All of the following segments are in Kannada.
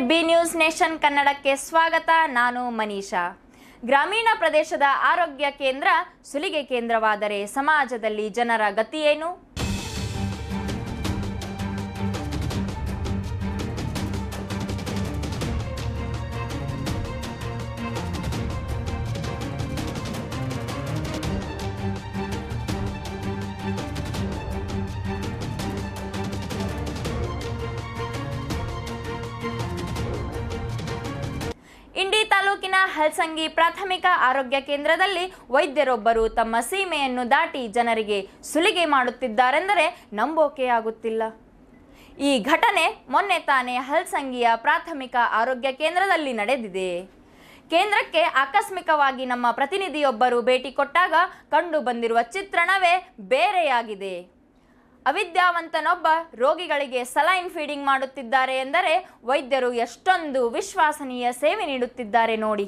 ಬಿ ನ್ಯೂಸ್ ನೇಷನ್ ಕನ್ನಡಕ್ಕೆ ಸ್ವಾಗತ. ನಾನು ಮನೀಷಾ. ಗ್ರಾಮೀಣ ಪ್ರದೇಶದ ಆರೋಗ್ಯ ಕೇಂದ್ರ ಸುಲಿಗೆ ಕೇಂದ್ರವಾದರೆ ಸಮಾಜದಲ್ಲಿ ಜನರ ಗತಿಯೇನು? ಇಂಡಿ ತಾಲೂಕಿನ ಹಲ್ಸಂಗಿ ಪ್ರಾಥಮಿಕ ಆರೋಗ್ಯ ಕೇಂದ್ರದಲ್ಲಿ ವೈದ್ಯರೊಬ್ಬರು ತಮ್ಮ ಸೀಮೆಯನ್ನು ದಾಟಿ ಜನರಿಗೆ ಸುಲಿಗೆ ಮಾಡುತ್ತಿದ್ದಾರೆಂದರೆ ನಂಬೋಕೆಯಾಗುತ್ತಿಲ್ಲ. ಈ ಘಟನೆ ಮೊನ್ನೆ ತಾನೇ ಹಲ್ಸಂಗಿಯ ಪ್ರಾಥಮಿಕ ಆರೋಗ್ಯ ಕೇಂದ್ರದಲ್ಲಿ ನಡೆದಿದೆ. ಕೇಂದ್ರಕ್ಕೆ ಆಕಸ್ಮಿಕವಾಗಿ ನಮ್ಮ ಪ್ರತಿನಿಧಿಯೊಬ್ಬರು ಭೇಟಿ ಕೊಟ್ಟಾಗ ಕಂಡು ಬಂದಿರುವ ಚಿತ್ರಣವೇ ಬೇರೆಯಾಗಿದೆ. ಅವಿದ್ಯಾವಂತನೊಬ್ಬ ರೋಗಿಗಳಿಗೆ ಸಲೈನ್ ಫೀಡಿಂಗ್ ಮಾಡುತ್ತಿದ್ದಾರೆ ಎಂದರೆ ವೈದ್ಯರು ಎಷ್ಟೊಂದು ವಿಶ್ವಾಸನೀಯ ಸೇವೆ ನೀಡುತ್ತಿದ್ದಾರೆ ನೋಡಿ.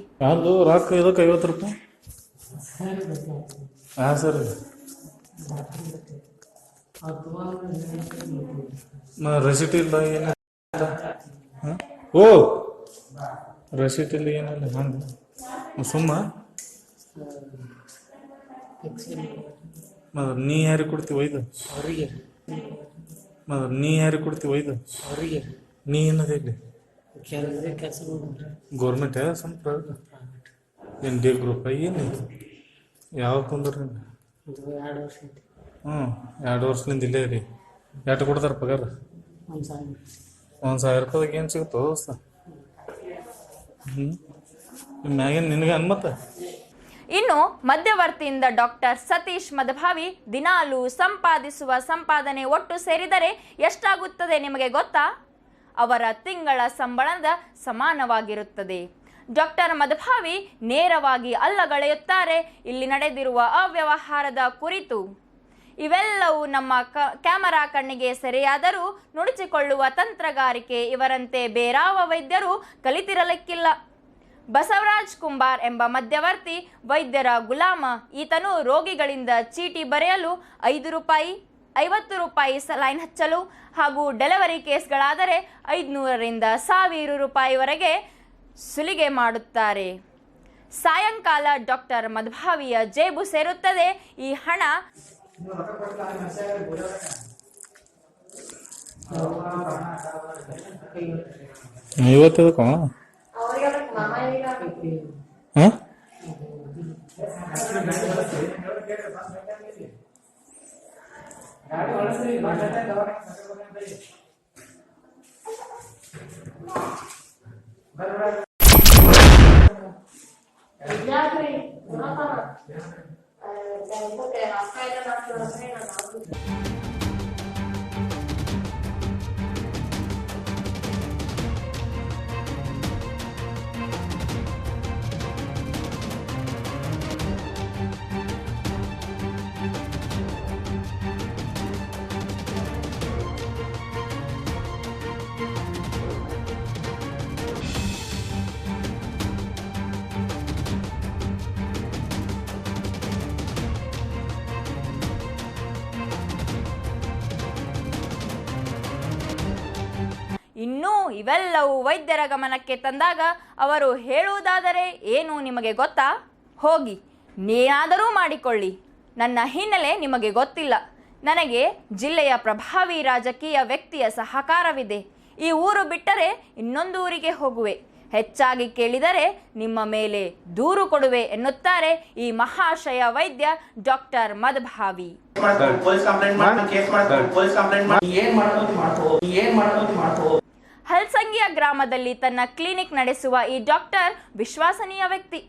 ರಸೀಟ್ ಇಲ್ಲ ಏನಿಲ್ಲ. ರಸೀಟ್ ಇಲ್ಲ ಏನಿಲ್ಲ. ಹಂಗೆ ಸುಮ್ಮ ನೀ ಯಾರಿಗೆ ಕೊಡ್ತೀವಿ ಒಯ್ದು? ನೀ ಯಾರಿಗೆ ಕೊಡ್ತೀವಿ ಒಯ್ದು? ನೀ ಏನದ ಇಲ್ಲಿ ಗೌರ್ಮೆಂಟ್ ಸಮ್ ಪ್ರೈವೇಟ್ ಏನು ಡಿ ಗ್ರೂಪ್ ಏನು ಯಾವಾಗ ಕುಂದ್ರಿ? 2 ವರ್ಷದಿಂದ ಇಲ್ಲೇ ರೀ. ಎಷ್ಟು ಕೊಡ್ತಾರ ಪಗಾರ? 1,000 ರೂಪಾಯಿದಾಗ ಏನು ಸಿಗುತ್ತೋ ದೋಸ್ತ? ಮ್ಯಾಗೇನು ನಿನಗೆ ಅನ್ಮತ್ತ? ಇನ್ನು ಮಧ್ಯವರ್ತಿಯಿಂದ ಡಾಕ್ಟರ್ ಸತೀಶ್ ಮದಭಾವಿ ದಿನಾಲು ಸಂಪಾದಿಸುವ ಸಂಪಾದನೆ ಒಟ್ಟು ಸೇರಿದರೆ ಎಷ್ಟಾಗುತ್ತದೆ ನಿಮಗೆ ಗೊತ್ತಾ? ಅವರ ತಿಂಗಳ ಸಂಬಳದ ಸಮಾನವಾಗಿರುತ್ತದೆ. ಡಾಕ್ಟರ್ ಮದಭಾವಿ ನೇರವಾಗಿ ಅಲ್ಲಗಳೆಯುತ್ತಾರೆ ಇಲ್ಲಿ ನಡೆದಿರುವ ಅವ್ಯವಹಾರದ ಕುರಿತು. ಇವೆಲ್ಲವೂ ನಮ್ಮ ಕ್ಯಾಮರಾ ಕಣ್ಣಿಗೆ ಸೆರೆಯಾದರೂ ನುಡಿಸಿಕೊಳ್ಳುವ ತಂತ್ರಗಾರಿಕೆ ಇವರಂತೆ ಬೇರಾವ ವೈದ್ಯರು ಕಲಿತಿರಲಿಕ್ಕಿಲ್ಲ. ಬಸವರಾಜ್ ಕುಂಬಾರ್ ಎಂಬ ಮಧ್ಯವರ್ತಿ ವೈದ್ಯರ ಗುಲಾಮ. ಈತನು ರೋಗಿಗಳಿಂದ ಚೀಟಿ ಬರೆಯಲು 5 ರೂಪಾಯಿ, 50 ರೂಪಾಯಿ ಸಲೈನ್ ಹಚ್ಚಲು ಹಾಗೂ ಡೆಲಿವರಿ ಕೇಸ್ಗಳಾದರೆ 500ರಿಂದ 1000 ರೂಪಾಯಿವರೆಗೆ ಸುಲಿಗೆ ಮಾಡುತ್ತಾರೆ. ಸಾಯಂಕಾಲ ಡಾಕ್ಟರ್ ಮದಭಾವಿಯ ಜೇಬು ಸೇರುತ್ತದೆ ಈ ಹಣ. ಇನ್ನೂ ಇವೆಲ್ಲವೂ ವೈದ್ಯರ ಗಮನಕ್ಕೆ ತಂದಾಗ ಅವರು ಹೇಳುವುದಾದರೆ ಏನು ನಿಮಗೆ ಗೊತ್ತಾ? ಹೋಗಿ ನೀನಾದರೂ ಮಾಡಿಕೊಳ್ಳಿ, ನನ್ನ ಹಿನ್ನೆಲೆ ನಿಮಗೆ ಗೊತ್ತಿಲ್ಲ. ನನಗೆ ಜಿಲ್ಲೆಯ ಪ್ರಭಾವಿ ರಾಜಕೀಯ ವ್ಯಕ್ತಿಯ ಸಹಕಾರವಿದೆ. ಈ ಊರು ಬಿಟ್ಟರೆ ಇನ್ನೊಂದು ಊರಿಗೆ ಹೋಗುವೆ. ಹೆಚ್ಚಾಗಿ ಕೇಳಿದರೆ ನಿಮ್ಮ ಮೇಲೆ ದೂರು ಕೊಡುವೆ ಎನ್ನುತ್ತಾರೆ ಈ ಮಹಾಶಯ ವೈದ್ಯ ಡಾಕ್ಟರ್ ಮದಭಾವಿ. ಹಲ್ಸಂಗಿಯ ಗ್ರಾಮದಲ್ಲಿ ತನ್ನ ಕ್ಲಿನಿಕ್ ನಡೆಸುವ ಈ ಡಾಕ್ಟರ್ ವಿಶ್ವಾಸನೀಯ ವ್ಯಕ್ತಿ.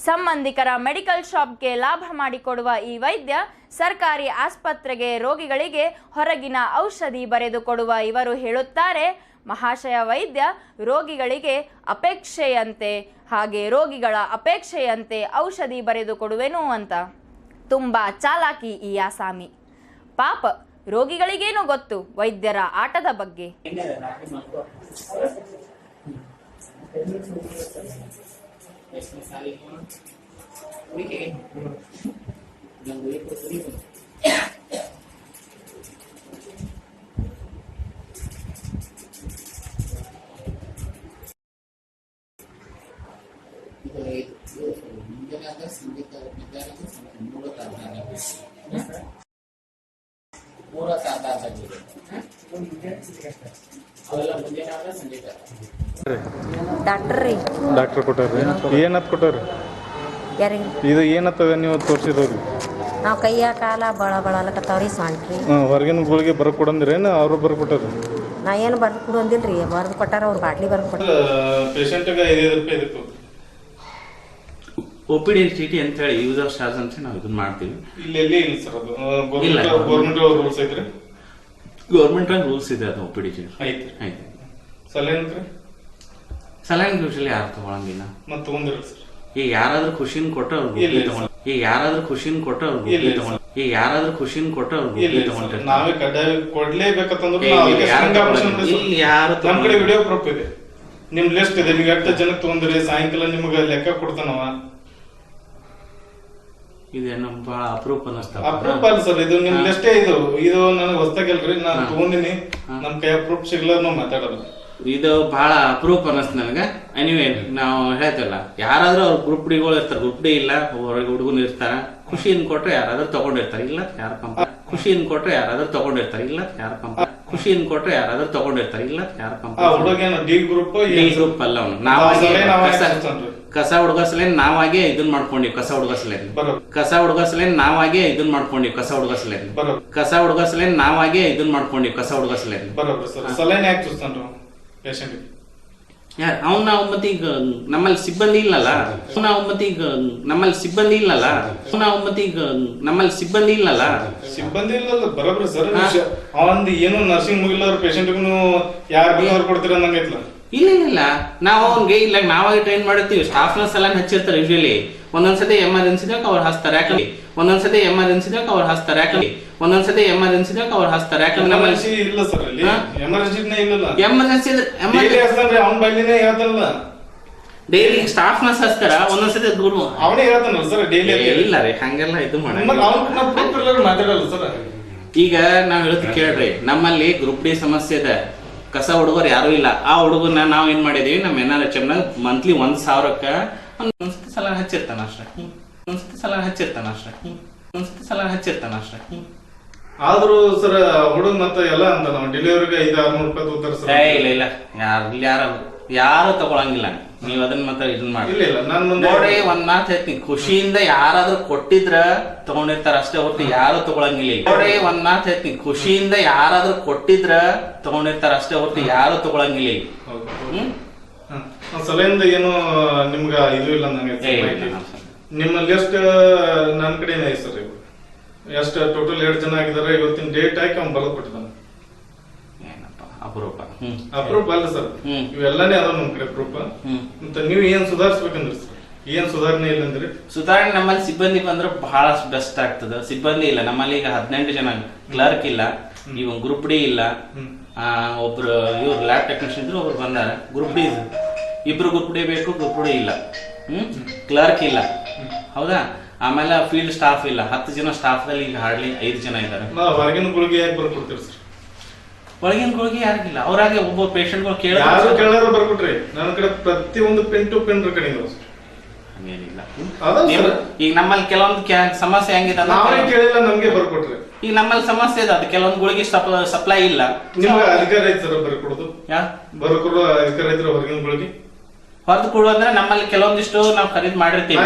ಸಂಬಂಧಿಕರ ಮೆಡಿಕಲ್ ಶಾಪ್ಗೆ ಲಾಭ ಮಾಡಿಕೊಡುವ ಈ ವೈದ್ಯ ಸರ್ಕಾರಿ ಆಸ್ಪತ್ರೆಗೆ ರೋಗಿಗಳಿಗೆ ಹೊರಗಿನ ಔಷಧಿ ಬರೆದು ಕೊಡುವ ಇವರು ಹೇಳುತ್ತಾರೆ, ಮಹಾಶಯ ವೈದ್ಯ ರೋಗಿಗಳಿಗೆ ಅಪೇಕ್ಷೆಯಂತೆ ಹಾಗೆ ರೋಗಿಗಳ ಅಪೇಕ್ಷೆಯಂತೆ ಔಷಧಿ ಬರೆದು ಕೊಡುವೆನು ಅಂತ. ತುಂಬ ಚಾಲಾಕಿ ಈ ಆಸಾಮಿ. ಪಾಪ ರೋಗಿಗಳಿಗೇನು ಗೊತ್ತು ವೈದ್ಯರ ಆಟದ ಬಗ್ಗೆ. ಇದು ಮುಂಜಾನೆ ಅಂದ್ರೆ ಸಂಗೀತ ಮಧ್ಯಾಹ್ನಕ್ಕೆ ಮೂರ ತಾಸ ಅವೆಲ್ಲ ಮುಂಜಾನೆ ಆದ್ರೆ ಸಂಗೀತ ಡಾಕ್ಟರ್ ರೀ. ಡಾಕ್ಟರ್ ಕೊಟ್ಟಾರ್ರಿ ಏನತ್ ಕೊಟ್ಟಾರಿ ಯಾರಿಗೆ ಇದು ಏನತ್ತದ ನೀವು ತೋರಿಸಿದವ್ರಿ ನಾವು ಕೈಯ ಕಾಲ ಬಳಲಕತ್ತಾವ್ರಿ ಸೊಂಟ್ರಿ. ಹೊರಗಿನ ಗುಳಿಗೆ ಬರ್ಕೊಡಂದ್ರೇನು ಅವರು ಬರ್ಕೊಟ್ಟಾರ ನಾ ಏನು ಬರ್ದು ಕೊಡೋದಿಲ್ಲ ರೀ, ಬರ್ದು ಕೊಟ್ಟಾರ ಅವ್ರು ಬಾಟ್ಲಿ ಬರ್ದು ಕೊಟ್ಟಾರ. ಪೇಷಂಟ್ಗೆ 5 ರೂಪಾಯಿ ಇದಕ್ಕೆ ಒ ಪಿ ಡಿ ಚೀಟಿ ಅಂತ ಹೇಳಿ ಯೂಸ್ ಆಫ್ ಚಾರ್ಜ್ ಅಂತ ನಾವು ಇದನ್ನ ಮಾಡ್ತೀವಿ. ಇಲ್ಲಿ ಎಲ್ಲಿ ಇಲ್ಲ ಸರ್ ಅದು ಗೌರ್ಮೆಂಟ್ ರೂಲ್ಸ್ ಐತ್ರಿ. ಗೌರ್ಮೆಂಟ್ ರೂಲ್ಸ್ ಇದೆ ಅದು ಒ ಪಿ ಡಿ ಚೀಟಿ ಐತ್ರಿ. ಐತೆ. ಸಲೇನ್ರಿ ಸಲೈನ್ ಯೂಶಲಿ ಯಾರು ತಗೊಳಂಗಿಲ್ಲ. ಮತ್ತೆ ತಗೊಂಡಿರಿ ಸರ್. ಈಗ ಯಾರಾದ್ರೂ ಖುಷಿನ್ ಕೊಟ್ಟ ಅವ್ರು ಗುಟ್ಲಿ ತಗೊಂಡ್ ಈಗ ಯಾರಾದ್ರೂ ಖುಷಿನ್ ಕೊಟ್ಟ ಅವ್ರು ಗುಟ್ಲಿ ತಗೊಂಡ್ ಈಗ ಯಾರಾದ್ರೂ ಖುಷಿನ್ ಕೊಟ್ಟ ಅವ್ರು ಗುಟ್ಲಿ ತಗೊಂಡ್ರೆ ನಾವೇ ಕಡ್ಡಾಯ ಕೊಡ್ಲೇಬೇಕಂತಂದ್ರೆ ಇಲ್ಲಿ ಯಾರು ನಮ್ ಕಡೆ ವಿಡಿಯೋ ಪ್ರೂಫ್ ಇದೆ, ನಿಮ್ ಲಿಸ್ಟ್ ಇದೆ, ನೀವು ಎಷ್ಟು ಜನಕ್ಕೆ ತಗೊಂಡ್ರಿ ಸಾಯಂಕಾಲ ನಿಮ್ಗೆ ಲೆಕ್ಕ ಕೊಡ್ತಾನವ. ಇದೇನೋ ಬಹಳ ಅಪರೂಪ ಅನ್ನಿಸ್ತಾವ. ಅಪ್ರೂಫ್ ಅಲ್ಲ ಸರ್, ಇದು ನಿಮ್ ಲಿಸ್ಟೇ ಇದು ನನಗೆ ಹೊಸ್ತಾಗಿಲ್ರಿ, ನಾನು ತಗೊಂಡಿನಿ, ನಮ್ ಕೈ ಅಪ್ರೂಫ್ ಸಿಗ್ಲ ನಾವು ಮಾತಾಡೋದು. ಇದು ಬಹಳ ಅಪರೂಪ ಅನ್ನಿಸ್ತು ನನಗೆ. ಎನಿವೇ ನಾವು ಹೇಳ್ತೇವಲ್ಲ, ಯಾರಾದ್ರೂ ಅವ್ರ ಗ್ರೂಪ್ ಡಿಗಳು ಇರ್ತಾರೆ, ಗ್ರೂಪ್ ಡಿ ಇಲ್ಲ ಹೊರಗೆ ಹುಡುಗನು ಇರ್ತಾರ, ಖುಷಿನ್ ಕೊಟ್ರೆ ಯಾರಾದ್ರೂ ತಗೊಂಡಿರ್ತಾರೆ, ಇಲ್ಲ ಯಾರ ಕಂಪ ಖುಷಿನ್ ಕೊಟ್ರೆ ಯಾರಾದ್ರೂ ತಗೊಂಡಿರ್ತಾರೆ, ಇಲ್ಲ ಯಾರ ಕಂಪ ಖುಷಿನ್ ಕೊಟ್ರೆ ಯಾರಾದ್ರೂ ತಗೊಂಡಿರ್ತಾರೆ, ಇಲ್ಲ ಯಾರ ಕಂಪ ಡಿ ಗ್ರೂಪ್ ಅಲ್ಲ ಅವನು ನಾವಾಗೆ ಕಸ ಹುಡುಗಸ್ಲೇನ್ ನಾವಾಗೆ ಇದನ್ ಮಾಡ್ಕೊಂಡಿವಿ. ಕಸ ಹುಡುಗಸ್ಲೇನ್ ನಾವಾಗೆ ಇದನ್ ಮಾಡ್ಕೊಂಡಿವಿ. ಕಸ ಹುಡುಗಸ್ಲೇನ್ ನಾವಾಗೆ ಇದನ್ ಮಾಡ್ಕೊಂಡಿವಿ. ಕಸ ಹುಡುಗಸ್ಲೇನ್ ಅವ್ನ ಮತ್ತೆ ಈಗ ನಮ್ಮಲ್ಲಿ ಸಿಬ್ಬಂದಿ ಇಲ್ಲಲ್ಲ, ಸಿಬ್ಬಂದಿ ಇಲ್ಲಲ್ಲ ಬರೋಬ್ರಿ ಸರ್. ಅವಂದ್ ಏನು ನರ್ಸಿಂಗ್ ಮುಗಿಲ್ಲ ಪೇಷಂಟ್ಗೂ ಯಾರು ಕೊಡ್ತೀರ ನಂಗೈತ್ಲ. ಇಲ್ಲ ನಾವು ಅವ್ನಿಗೆ ಇಲ್ಲ ನಾವಾಗಿ ಟ್ರೈನ್ ಮಾಡಿರ್ತೀವಿ. ಸ್ಟಾಫ್ ನರ್ಸ್ ಎಲ್ಲ ಹಚ್ಚಿರ್ತಾರೆ ಯೂಶಲಿ. ಒಂದೊಂದ್ಸತಿ ಎಮರ್ಜೆನ್ಸಿದಾಗ ಅವ್ರು ಹಚ್ತಾರೆ, ಯಾಕಂದ್ರೆ ಒಂದೊಂದ್ಸತಿ ಎಮರ್ಜೆನ್ಸಿದಾಗ ಅವ್ರು ಹಚ್ತಾರೆ, ಯಾಕಂದ್ರೆ ನಮ್ಮಲ್ಲಿ ಇಲ್ಲ ಸರ್, ಅಲ್ಲಿ ಎಮರ್ಜೆನ್ಸಿನೇ ಇಲ್ಲ. ಎಮರ್ಜೆನ್ಸಿ ಅವ್ನ ಬೈಲಿನೇ ಹೇಳ್ತಾನಲ್ಲ, ಡೈಲಿ ಸ್ಟಾಫ್ ನರ್ಸ್ ಹಚ್ತಾರ, ಒಂದೊಂದ್ಸತಿ ದೂರ ಅವನೇ ಹೇಳ್ತಾನಲ್ಲ ಸರ್ ಡೈಲಿ. ಇಲ್ಲ ರೀ ಹಂಗೆಲ್ಲ ಇದು ಮಾಡಿ ಮಾತಾಡಲ್ಲ ಸರ್. ಈಗ ನಾವ್ ಹೇಳುತ್ತೆ ಕೇಳ್ರಿ, ನಮ್ಮಲ್ಲಿ ಗ್ರೂಪ್ ಡಿ ಸಮಸ್ಯೆ ಇದೆ, ಕಸ ಹುಡುಗರು ಯಾರು ಇಲ್ಲ. ಆ ಹುಡುಗನ ನಾವ್ ಏನ್ ಮಾಡಿದೀವಿ, ನಮ್ಮ NRHM ನಾಗ ಮಂತ್ಲಿ 1,000ಕ್ಕ ಒಂದ್ಸತಿ ಸಲ ಹಚ್ಚಿರ್ತಾನ ಅಷ್ಟೇ. ಆದ್ರೂ ಸರ್ ಹುಡುಗ ಮತ್ತೆ ಎಲ್ಲ ಅಂತ ನಾವು ಡೆಲಿವರಿಗೆ 500-600 ರೂಪಾಯಿ ತಗೋತಾರ ಸರ್. ಇಲ್ಲ ಯಾರು ತಗೊಳಂಗಿಲ್ಲ. ನೀವ್ ಅದನ್ನ ಮತ್ತೆ ಇದನ್ನ ಮಾಡಿ ನೋಡಿ. ಒಂದ್ ಮಾತು ಹೇಳ್ತೀನಿ, ಖುಷಿಯಿಂದ ಯಾರಾದ್ರೂ ಕೊಟ್ಟಿದ್ರ ತಗೊಂಡಿರ್ತಾರ ಅಷ್ಟೇ ಹೊರತು ಯಾರು ತಗೊಳಂಗಿಲ್ಲ. ನೋಡಿ ಒಂದ್ ಮಾತು ಹೇಳ್ತೀನಿ, ಖುಷಿಯಿಂದ ಯಾರಾದ್ರೂ ಕೊಟ್ಟಿದ್ರ ತಗೊಂಡಿರ್ತಾರ ಅಷ್ಟೇ ಹೊರತು ಯಾರು ತಗೊಳಂಗಿಲ್ಲ. ಸಲಹೆಯಿಂದ ಏನು ನಿಮ್ಗ ಇದು ಇಲ್ಲ ನಂಗೆ. ನಿಮ್ಮ ಲಿಸ್ಟ್ ನನ್ನ ಕಡೆ ಇದೆ ಸರ್. ಎಷ್ಟು ಟೋಟಲ್ 2 ಜನ ಆಗಿದಾರೆ, ಇವತ್ತಿನ ಡೇಟ್ ಹಾಕಿ ಅವ್ನು ಬರೆದು ಕೊಟ್ಟಿದ್ದಾನೆ. ಅಪ್ರೂಫ್ ಅಲ್ಲ ಸರ್, ಇವೆಲ್ಲಾನೇ ಅದಾವ ನಮ್ ಕಡೆ ಪ್ರೂಫ್. ಮತ್ತೆ ನೀವು ಏನ್ ಸುಧಾರಿಸ್ಬೇಕಂದ್ರಿ ಸರ್? ಏನ್ ಸುಧಾರಣೆ ಇಲ್ಲ ಅಂದ್ರಿ? ಸುಧಾರಣೆ ನಮ್ಮಲ್ಲಿ ಸಿಬ್ಬಂದಿ ಬಂದ್ರೆ ಬಹಳ ಬೆಸ್ಟ್ ಆಗ್ತದ. ಸಿಬ್ಬಂದಿ ಇಲ್ಲ ನಮ್ಮಲ್ಲಿ. ಈಗ 18 ಜನ ಕ್ಲರ್ಕ್ ಇಲ್ಲ, ಇವ್ ಗ್ರೂಪ್ ಡಿ ಇಲ್ಲ, ಒಬ್ರು ಇವ್ರು ಲ್ಯಾಬ್ ಟೆಕ್ನಿಷಿಯನ್ ಇದ್ರು, ಒಬ್ರು ಬಂದಾರ. ಗ್ರೂಪ್ ಡಿ ಇಬ್ರು ಗ್ರೂಪ್ ಡಿ ಬೇಕು, ಗ್ರೂಪ್ ಡಿ ಇಲ್ಲ. ಕ್ಲರ್ಕ್ ಇಲ್ಲ, ಹೌದಾ? ಆಮೇಲೆ ಫೀಲ್ಡ್ ಸ್ಟಾಫ್ ಇಲ್ಲ. 10 ಜನ ಸ್ಟಾಫ್ ದಲ್ಲಿ ಈಗ ಹಾರ್ಡ್ಲಿ 5 ಜನ ಇದಾರೆ. ಹೊರಗಿನ ಗುಳಿಗೆ ಯಾಕೆ ಬರ್ಕೊಡ್ತೀರಿ ಸರ್? ಒಳಗಿನ ಗುಳಿಗೆ ಯಾರಿಗಿಲ್ಲ, ಅವ್ರಾಗೆ ಒಬ್ಬ ಪೇಷಂಟ್ ಗಳು ಕೇಳಿದ್ರೆ ಬರ್ಕೊಟ್ರಿ. ನನ್ನ ಕಡೆ ಪ್ರತಿಯೊಂದು ಪೆನ್ ಟು ಪೆನ್ ಕಡೆ ಹಂಗೇನಿಲ್ಲ. ಈಗ ನಮ್ಮಲ್ಲಿ ಕೆಲವೊಂದು ಸಮಸ್ಯೆ ಹೆಂಗಿದೆ, ಕೇಳಿಲ್ಲ ನಮ್ಗೆ ಬರ್ಕೊಟ್ರಿ. ಈಗ ನಮ್ಮಲ್ಲಿ ಸಮಸ್ಯೆ ಇದೆ, ಅದು ಕೆಲವೊಂದು ಗುಳಿಗೆ ಸಪ್ಲೈ ಇಲ್ಲ. ನಿಮ್ಗೆ ಅಧಿಕಾರ ಐತಿ ಸರ್ ಬರ್ಕೊಡೋದು? ಬರ್ಕೊಡೋ ಅಧಿಕಾರ ಐತ್ರ ಹೊರಗಿನ ಗುಳಿಗೆ? ಹೊರದು ಕೊಡುವಂದ್ರೆ ನಮ್ಮಲ್ಲಿ ಕೆಲವೊಂದಿಷ್ಟು ನಾವು ಖರೀದಿ ಮಾಡಿರ್ತೀವಿ.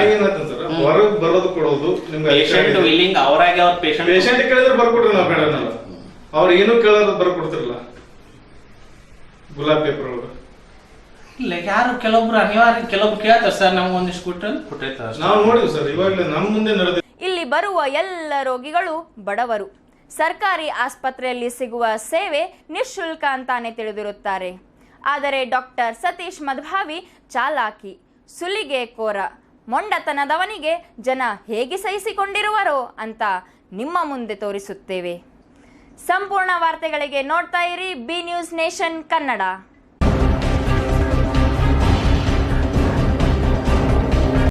ಹೊರಗೆ ಬರೋದು ಕೊಡೋದು ಪೇಷಂಟ್ ವಿಲ್ಲಿಂಗ್ ಅವರಾಗೆ ಅವ್ರ ಪೇಷಂಟ್ ಕೇಳಿದ್ರೆ ಬರ್ಕೊಡ್ರಿ, ನಾವು ಬೇಡನಲ್ಲ. ಅವ್ರು ಏನು ಕೇಳೋದು ಬರ್ಕೊಡ್ತಿರಲ್ಲ ಗುಲಾಬ್ ಪೇಪರ್ ಒಳಗೆ. ಇಲ್ಲ ಯಾರು ಕೆಲವೊಬ್ರು ಅನಿವಾರ್ಯ, ಕೆಲವೊಬ್ರು ಕೇಳ್ತಾರೆ ಸರ್ ನಮ್ಗೆ ಒಂದಿಷ್ಟು ಕೊಟ್ಟಿರ್ತಾರೆ. ನಾವು ನೋಡಿದ್ವಿ ಸರ್, ಇವಾಗಲೇ ನಮ್ಮ ಮುಂದೆ ನಡೆದ. ಇಲ್ಲಿ ಬರುವ ಎಲ್ಲ ರೋಗಿಗಳು ಬಡವರು. ಸರ್ಕಾರಿ ಆಸ್ಪತ್ರೆಯಲ್ಲಿ ಸಿಗುವ ಸೇವೆ ನಿಶುಲ್ಕ ಅಂತಾನೆ ತಿಳಿದಿರುತ್ತಾರೆ. ಆದರೆ ಡಾಕ್ಟರ್ ಸತೀಶ್ ಮದ್ಭಾವಿ ಚಾಲಾಕಿ, ಸುಲಿಗೆಕೋರ, ಮೊಂಡತನದವನಿಗೆ ಜನ ಹೇಗೆ ಸಹಿಸಿಕೊಂಡಿರುವರೋ ಅಂತ ನಿಮ್ಮ ಮುಂದೆ ತೋರಿಸುತ್ತೇವೆ. ಸಂಪೂರ್ಣ ವಾರ್ತೆಗಳಿಗೆ ನೋಡ್ತಾ ಇರಿ ಬಿ ನ್ಯೂಸ್ ನೇಷನ್ ಕನ್ನಡ.